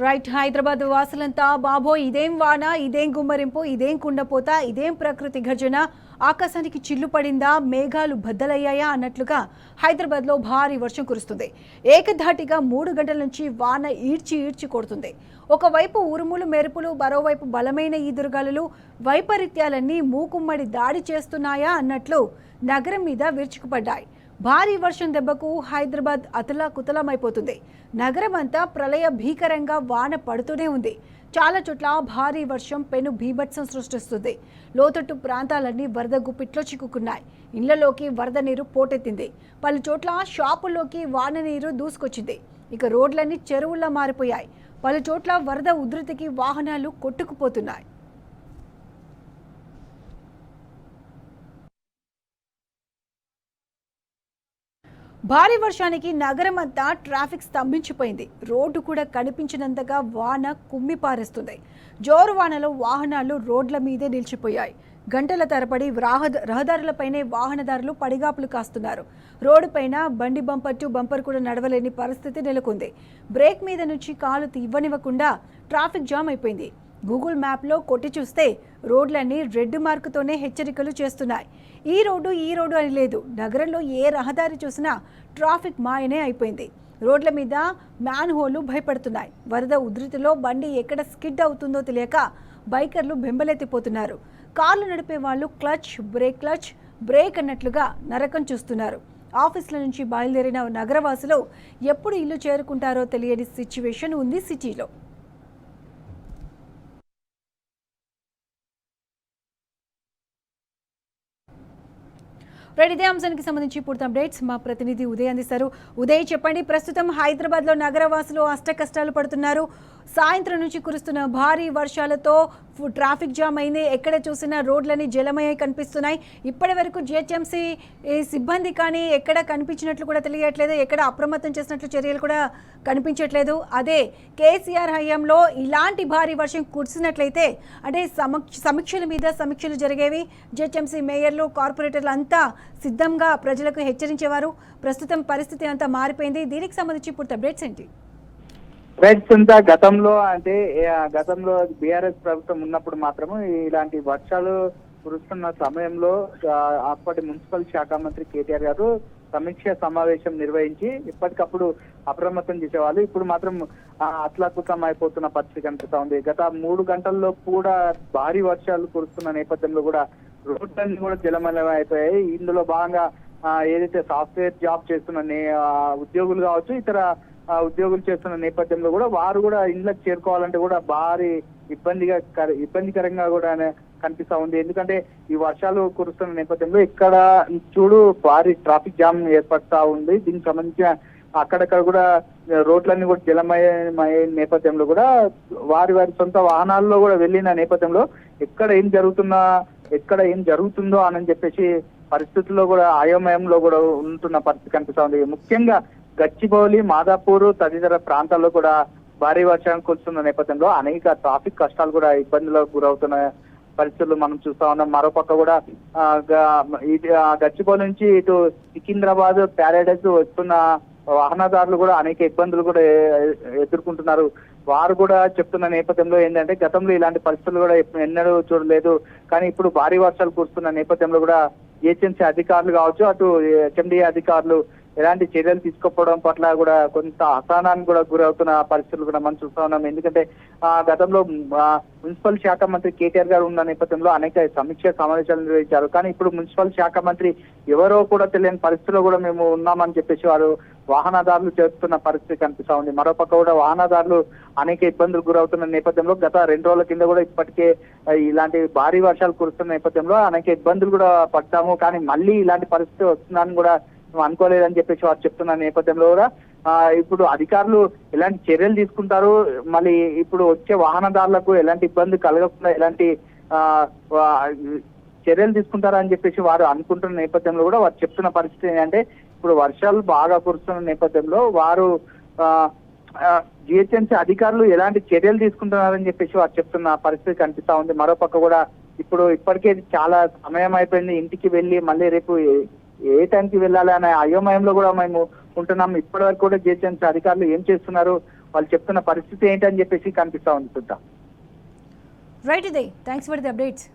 Right Hyderabad వాసులంతా బాబో ఇదేం వాన ఇదేం గుమ్మరింపు ఇదేం కుండపోత ఇదేం ప్రకృతి ఘర్జన ఆకాశానికి చిల్లు పడిందా మేఘాలు బద్దలయ్యాయా అన్నట్లుగా హైదరాబాద్లో భారీ వర్షం కురుస్తుంది. ఏకధాటిగా 3 గంటల నుంచి వాన ఈడ్చి కొడుతుంది. ఒకవైపు ఉరుములు మెరుపులు, మరోవైపు బలమైన ఈదురుగాలులు, వైపరీత్యాలన్నీ మూకుమ్మడి దాడి చేస్తున్నాయా అన్నట్లు నగరం మీద విరుచుకుపడ్డాయి. భారీ వర్షం దెబ్బకు హైదరాబాద్ అతలాకుతలమైపోతుంది. నగరం అంతా ప్రళయ భీకరంగా వాన పడుతూనే ఉంది. చాలా చోట్ల భారీ వర్షం పెను బీభత్సం సృష్టిస్తుంది. లోతట్టు ప్రాంతాలన్నీ వరద గుప్పిట్లో చిక్కుకున్నాయి. ఇళ్లలోకి వరద నీరు పోటెత్తింది. పలు చోట్ల షాపుల్లోకి వాన నీరు దూసుకొచ్చింది. ఇక రోడ్లన్నీ చెరువుల్లా మారిపోయాయి. పలు చోట్ల వరద ఉధృతికి వాహనాలు కొట్టుకుపోతున్నాయి. భారీ వర్షానికి నగరం అంతా ట్రాఫిక్ స్తంభించిపోయింది. రోడ్డు కూడా కనిపించినంతగా వాన కుమ్మి పారేస్తుంది. జోరు వానలో వాహనాలు రోడ్ల మీదే నిలిచిపోయాయి. గంటల తరబడి రహదారులపైనే వాహనదారులు పడిగాపులు కాస్తున్నారు. రోడ్డుపైన బండి బంపర్ టు బంపర్ కూడా నడవలేని పరిస్థితి నెలకొంది. బ్రేక్ మీద నుంచి కాలు ఇవ్వనివ్వకుండా ట్రాఫిక్ జామ్ అయిపోయింది. గూగుల్ మ్యాప్లో కొట్టి చూస్తే రోడ్లన్నీ రెడ్ మార్కుతోనే హెచ్చరికలు చేస్తున్నాయి. ఈ రోడ్డు అని లేదు. నగరంలో ఏ రహదారి చూసినా ట్రాఫిక్ మాయనే అయిపోయింది. రోడ్ల మీద మ్యాన్ హోల్లు భయపడుతున్నాయి. వరద ఉధృతిలో బండి ఎక్కడ స్కిడ్ అవుతుందో తెలియక బైకర్లు బెంబలెత్తిపోతున్నారు. కార్లు నడిపే వాళ్ళు క్లచ్ బ్రేక్ అన్నట్లుగా నరకం చూస్తున్నారు. ఆఫీసుల నుంచి బయలుదేరిన నగరవాసులు ఎప్పుడు ఇల్లు చేరుకుంటారో తెలియని సిచ్యువేషన్ ఉంది సిటీలో. ఇదే అంశానికి సంబంధించి పూర్తి అప్డేట్స్ మా ప్రతినిధి ఉదయ్ అందిస్తారు. ఉదయ్, చెప్పండి, ప్రస్తుతం హైదరాబాద్లో నగరవాసులు అష్టకష్టాలు పడుతున్నారు. సాయంత్రం నుంచి కురుస్తున్న భారీ వర్షాలతో ట్రాఫిక్ జామ్ అయింది. ఎక్కడ చూసినా రోడ్లని జలమయ్యాయి కనిపిస్తున్నాయి. ఇప్పటి వరకు జిహెచ్ఎంసీ సిబ్బంది కానీ ఎక్కడ కనిపించినట్లు కూడా తెలియట్లేదు. ఎక్కడ అప్రమత్తం చేసినట్లు చర్యలు కూడా కనిపించట్లేదు. అదే కేసీఆర్ హయాంలో ఇలాంటి భారీ వర్షం కురిసినట్లయితే అంటే సమీక్షల మీద సమీక్షలు జరిగేవి. జిహెచ్ఎంసీ మేయర్లు, కార్పొరేటర్లు అంతా సిద్ధంగా ప్రజలకు హెచ్చరించేవారు. ప్రస్తుతం పరిస్థితి అంతా మారిపోయింది. దీనికి సంబంధించి పూర్తి అప్డేట్స్ ఏంటి? గతంలో బీఆర్ఎస్ ప్రభుత్వం ఉన్నప్పుడు మాత్రము ఇలాంటి వర్షాలు కురుస్తున్న సమయంలో అప్పటి మున్సిపల్ శాఖ మంత్రి కేటీఆర్ గారు సమీక్ష సమావేశం నిర్వహించి ఎప్పటికప్పుడు అప్రమత్తం చేసేవాళ్ళు. ఇప్పుడు మాత్రం అతలాకుతం అయిపోతున్న పరిస్థితి కనిపిస్తా ఉంది. గత 3 గంటల్లో కూడా భారీ వర్షాలు కురుస్తున్న నేపథ్యంలో కూడా రోడ్లన్నీ కూడా జలమయం అయిపోయాయి. ఇందులో భాగంగా ఏదైతే సాఫ్ట్వేర్ జాబ్ చేస్తున్న ఉద్యోగులు కావచ్చు, ఇతర ఉద్యోగులు చేస్తున్న నేపథ్యంలో కూడా వారు కూడా ఇళ్ళకి చేరుకోవాలంటే కూడా భారీ ఇబ్బందికరంగా కూడా కనిపిస్తా ఉంది. ఎందుకంటే ఈ వర్షాలు కురుస్తున్న నేపథ్యంలో ఇక్కడ చూడు భారీ ట్రాఫిక్ జామ్ ఏర్పడతా ఉంది. దీనికి సంబంధించిన అక్కడక్కడ కూడా రోడ్లన్నీ కూడా జలమయ నేపథ్యంలో కూడా వారి సొంత వాహనాల్లో కూడా వెళ్ళిన నేపథ్యంలో ఎక్కడ ఏం జరుగుతుందో అని చెప్పేసి పరిస్థితుల్లో కూడా అయోమయంలో కూడా ఉంటున్న పరిస్థితి కనిపిస్తా ఉంది. ముఖ్యంగా గచ్చిబౌలి, మాదాపూర్ తదితర ప్రాంతాల్లో కూడా భారీ వర్షం కురుస్తున్న నేపథ్యంలో అనేక ట్రాఫిక్ కష్టాలు కూడా ఇబ్బందులకు గురవుతున్న పరిస్థితులు మనం చూస్తా ఉన్నాం. మరోపక్క కూడా గచ్చిబౌలి నుంచి ఇటు సికింద్రాబాద్, ప్యారడైజ్ వస్తున్న వాహనదారులు కూడా అనేక ఇబ్బందులు కూడా ఎదుర్కొంటున్నారు. వారు కూడా చెప్తున్న నేపథ్యంలో ఏంటంటే గతంలో ఇలాంటి పరిస్థితులు కూడా ఎన్నడూ చూడలేదు. కానీ ఇప్పుడు భారీ వర్షాలు కురుస్తున్న నేపథ్యంలో కూడా జిహెచ్ఎంసీ అధికారులు కావచ్చు, అటు హెచ్ఎండిఏ అధికారులు ఎలాంటి చర్యలు తీసుకోకపోవడం పట్ల కూడా కొంత అసహనానికి కూడా గురవుతున్న పరిస్థితులు కూడా మనం చూస్తా ఉన్నాం. ఎందుకంటే గతంలో మున్సిపల్ శాఖ మంత్రి కేటీఆర్ గారు ఉన్న నేపథ్యంలో అనేక సమీక్ష సమావేశాలు నిర్వహించారు. కానీ ఇప్పుడు మున్సిపల్ శాఖ మంత్రి ఎవరో కూడా తెలియని పరిస్థితుల్లో కూడా మేము ఉన్నామని చెప్పేసి వారు వాహనదారులు చేస్తున్న పరిస్థితి కనిపిస్తా ఉంది. మరోపక్క కూడా వాహనదారులు అనేక ఇబ్బందులు గురవుతున్న నేపథ్యంలో గత 2 రోజుల కింద కూడా ఇప్పటికే ఇలాంటి భారీ వర్షాలు కురుస్తున్న నేపథ్యంలో అనేక ఇబ్బందులు కూడా పడ్డాము. కానీ మళ్ళీ ఇలాంటి పరిస్థితి వస్తుందని కూడా అనుకోలేదని చెప్పేసి వారు చెప్తున్న నేపథ్యంలో కూడా ఇప్పుడు అధికారులు ఎలాంటి చర్యలు తీసుకుంటారు, మళ్ళీ ఇప్పుడు వచ్చే వాహనదారులకు ఎలాంటి ఇబ్బంది కలగకుండా ఎలాంటి చర్యలు తీసుకుంటారా అని చెప్పేసి వారు అనుకుంటున్న నేపథ్యంలో కూడా వారు చెప్తున్న పరిస్థితి ఏంటంటే ఇప్పుడు వర్షాలు బాగా కురుస్తున్న నేపథ్యంలో వారు జిహెచ్ఎంసీ అధికారులు ఎలాంటి చర్యలు తీసుకుంటున్నారని చెప్పేసి వారు చెప్తున్న పరిస్థితి కనిపిస్తా ఉంది. మరోపక్క కూడా ఇప్పటికే చాలా సమయం అయిపోయింది. ఇంటికి వెళ్ళి మళ్ళీ రేపు ఏ టైంకి వెళ్ళాలి అనే అయోమయంలో కూడా మేము ఉంటున్నాం. ఇప్పటి వరకు కూడా జిహెచ్ఎంసీ అధికారులు ఏం చేస్తున్నారు, వాళ్ళు చెప్తున్న పరిస్థితి ఏంటని చెప్పేసి కనిపిస్తా ఉంది చూద్దాం. రైట్ ఇదే, థ్యాంక్స్ ఫర్ ది అప్డేట్స్.